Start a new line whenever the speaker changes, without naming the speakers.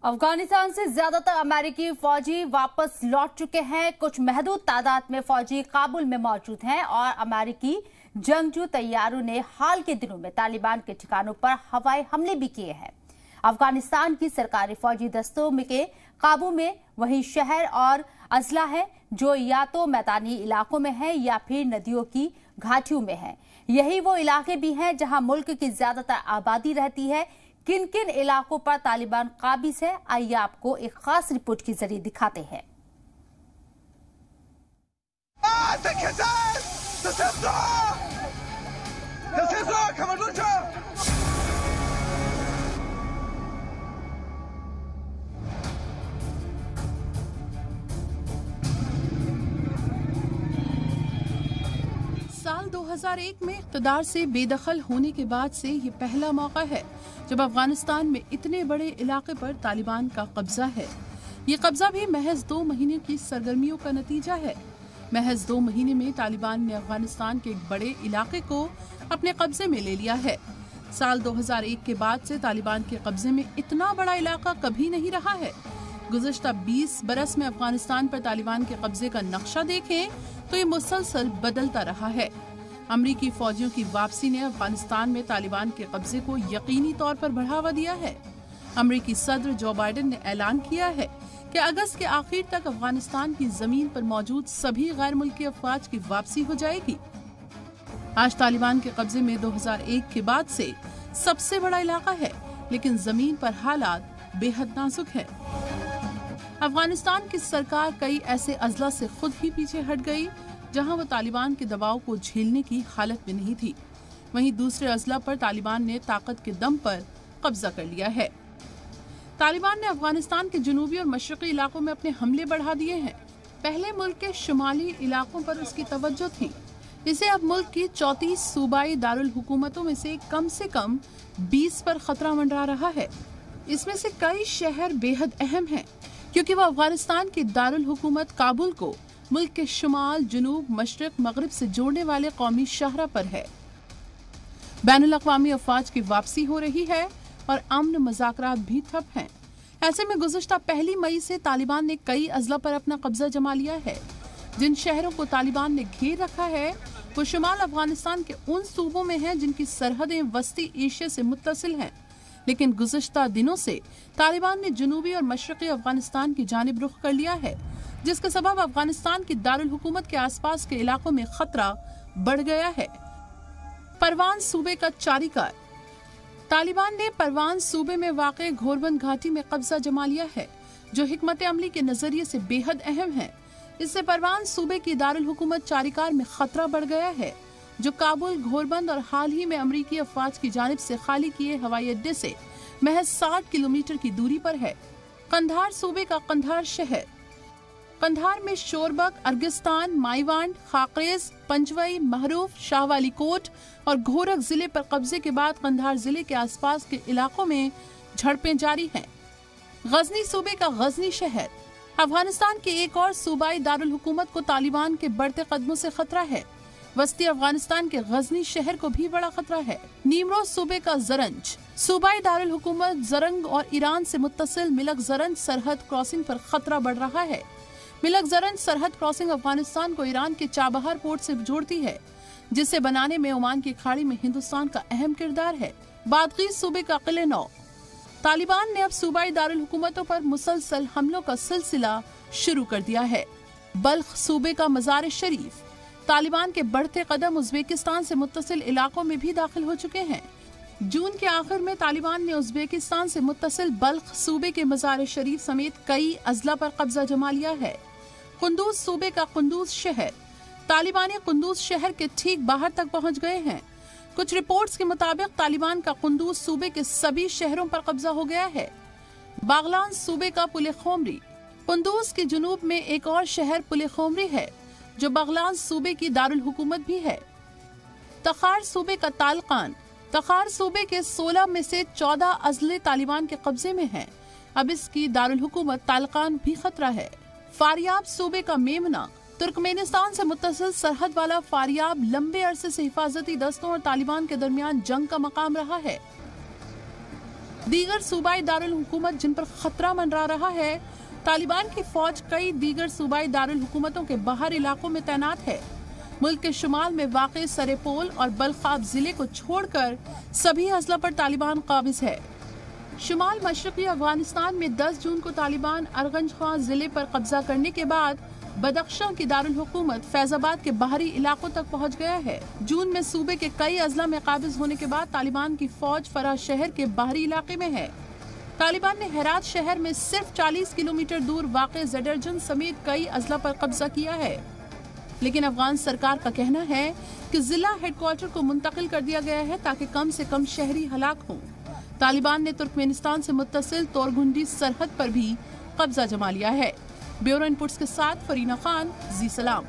अफगानिस्तान से ज्यादातर अमेरिकी फौजी वापस लौट चुके हैं। कुछ महदूद तादाद में फौजी काबुल में मौजूद हैं और अमेरिकी जंगजू तैयारों ने हाल के दिनों में तालिबान के ठिकानों पर हवाई हमले भी किए हैं। अफगानिस्तान की सरकारी फौजी दस्तों में के काबू में वही शहर और अजला है जो या तो मैदानी इलाकों में है या फिर नदियों की घाटियों में है। यही वो इलाके भी हैं जहां मुल्क की ज्यादातर आबादी रहती है। किन किन इलाकों पर तालिबान काबिज है, आइए आपको एक खास रिपोर्ट के जरिए दिखाते हैं।
साल 2001 में इक़्तिदार से बेदखल होने के बाद से ये पहला मौका है जब अफगानिस्तान में इतने बड़े इलाके पर तालिबान का कब्जा है। ये कब्जा भी महज 2 महीने की सरगर्मियों का नतीजा है। महज 2 महीने में तालिबान ने अफगानिस्तान के एक बड़े इलाके को अपने कब्जे में ले लिया है। साल 2001 के बाद से तालिबान के कब्जे में इतना बड़ा इलाका कभी नहीं रहा है। गुज़श्ता 20 बरस में अफगानिस्तान पर तालिबान के कब्जे का नक्शा देखें तो ये मुसलसल बदलता रहा है। अमरीकी फौजियों की वापसी ने अफगानिस्तान में तालिबान के कब्जे को यकीनी तौर पर बढ़ावा दिया है। अमरीकी सदर जो बाइडेन ने ऐलान किया है कि अगस्त के आखिर तक अफगानिस्तान की जमीन पर मौजूद सभी गैर मुल्की अफवाज की वापसी हो जाएगी। आज तालिबान के कब्जे में 2001 के बाद से सबसे बड़ा इलाका है, लेकिन जमीन पर हालात बेहद नाजुक है। अफगानिस्तान की सरकार कई ऐसे अजला से खुद ही पीछे हट गई जहां वो तालिबान के दबाव को झेलने की हालत में नहीं थी। वहीं दूसरे अजला पर तालिबान ने ताकत के दम पर कब्जा कर लिया है। तालिबान ने अफगानिस्तान के जनूबी और मशरकी इलाकों में अपने हमले बढ़ा दिए हैं। पहले मुल्क के शुमाली इलाकों पर उसकी तवज्जो थी। इसे अब मुल्क की 34 सूबाई दारुल हुकूमतों में से कम 20 पर खतरा मंडरा रहा है। इसमें से कई शहर बेहद अहम हैं, क्योंकि वह अफगानिस्तान की दारुल हुकूमत काबुल को मुल्क के शुमाल, जनूब, मशरक, मगरिब से जोड़ने वाले कौमी शाहरा पर है। बैनुल अक़वामी अफवाज की वापसी हो रही है और अमन मुज़ाकरात भी ठप हैं। ऐसे में गुज़श्ता 1 मई से तालिबान ने कई अजला पर अपना कब्जा जमा लिया है। जिन शहरों को तालिबान ने घेर रखा है वो शुमाल अफगानिस्तान के उन सूबों में हैं जिनकी सरहदें वस्ती एशिया से मुत्तसिल हैं। लेकिन गुज़श्ता दिनों से तालिबान ने जनूबी और मशरकी अफगानिस्तान की जानिब रुख कर लिया है, जिसका सबब अफगानिस्तान की दारुल हुकूमत के आसपास के इलाकों में खतरा बढ़ गया है। परवान सूबे का चारीकार। तालिबान ने परवान सूबे में वाक़े घोरबंद घाटी में कब्जा जमा लिया है, जो हिकमत अमली के नजरिए से बेहद अहम है। इससे परवान सूबे की दारुल हुकूमत चारीकार में खतरा बढ़ गया है, जो काबुल, घोरबंद और हाल ही में अमरीकी अफवाज की जानिब से खाली किए हवाई अड्डे से महज 60 किलोमीटर की दूरी पर है। कंधार सूबे का कंधार शहर। कंधार में शोरबक, अर्गिस्तान, माईवांड, खाकरेज, पंजवई, महरूफ, शाहवाली कोट और घोरक जिले पर कब्जे के बाद कंधार जिले के आसपास के इलाकों में झड़पें जारी हैं। गजनी सूबे का गजनी शहर। अफगानिस्तान के एक और सूबाई दारुल हुकूमत को तालिबान के बढ़ते कदमों से खतरा है। वस्ती अफगानिस्तान के गजनी शहर को भी बड़ा खतरा है। नीमरोज सूबे का जरंज। सूबाई दारुल हुकूमत जरंग और ईरान से मुत्तसिल मिलक जरंज सरहद क्रॉसिंग पर खतरा बढ़ रहा है। मिलक जरंज सरहद क्रॉसिंग अफगानिस्तान को ईरान के चाबहार पोर्ट से जोड़ती है, जिसे बनाने में ओमान की खाड़ी में हिंदुस्तान का अहम किरदार है। बादगीस सूबे का किले नौ। तालिबान ने अब सूबाई दारुल हुकूमतों पर मुसलसल हमलों का सिलसिला शुरू कर दिया है। बल्ख सूबे का मजार शरीफ। तालिबान के बढ़ते कदम उज़्बेकिस्तान से मुत्तसिल इलाकों में भी दाखिल हो चुके हैं। जून के आखिर में तालिबान ने उज़्बेकिस्तान से मुत्तसिल बल्ख सूबे के मजार शरीफ समेत कई अजला पर कब्जा जमा लिया है। कुंदूज सूबे का कुंदूज शहर। तालिबानी कुंदूज शहर के ठीक बाहर तक पहुंच गए हैं। कुछ रिपोर्ट्स के मुताबिक तालिबान का कुंदूज सूबे के सभी शहरों पर कब्जा हो गया है। बागलान सूबे का पुले खोमरी। कुंदूज के जनूब में एक और शहर पुले खोमरी है, जो बगलान सूबे की दारुल हुकूमत भी है। तखार सूबे का तालकान। तखार सूबे के 16 में से 14 अजले तालिबान के कब्जे में हैं। अब इसकी दारुल हुकूमत तालकान भी खतरा है। फारियाब सूबे का मेमना। तुर्कमेनिस्तान से मुत्तसिल सरहद वाला फारियाब लंबे अरसे से हिफाजती दस्तों और तालिबान के दरमियान जंग का मकाम रहा है। दीगर सूबाई दारुल हुकूमत जिन पर खतरा मंडरा रहा है, तालिबान की फौज कई दीगर सूबाई दारुल हुकूमतों के बाहर इलाकों में तैनात है। मुल्क के शुमाल में वाक़े सरेपोल और बलखाब जिले को छोड़कर सभी अजला पर तालिबान काबिज है। शुमाल मशरक़ी अफगानिस्तान में 10 जून को तालिबान अरगंज खां जिले पर कब्जा करने के बाद बदख्शां की दारुल हुकूमत फैजाबाद के बाहरी इलाकों तक पहुंच गया है। जून में सूबे के कई अजला में काबिज होने के बाद तालिबान की फौज फराह शहर के बाहरी इलाके में है। तालिबान ने हेरात शहर में सिर्फ 40 किलोमीटर दूर वाक़े ज़ेडरजन समेत कई अजला पर कब्जा किया है, लेकिन अफगान सरकार का कहना है कि जिला हेडक्वार्टर को मुंतकिल कर दिया गया है ताकि कम से कम शहरी हलाक हों। तालिबान ने तुर्कमेनिस्तान से मुत्तसिल तोरगुंडी सरहद पर भी कब्जा जमा लिया है। ब्यूरो इनपुट्स के साथ फरीना खान, जी सलाम।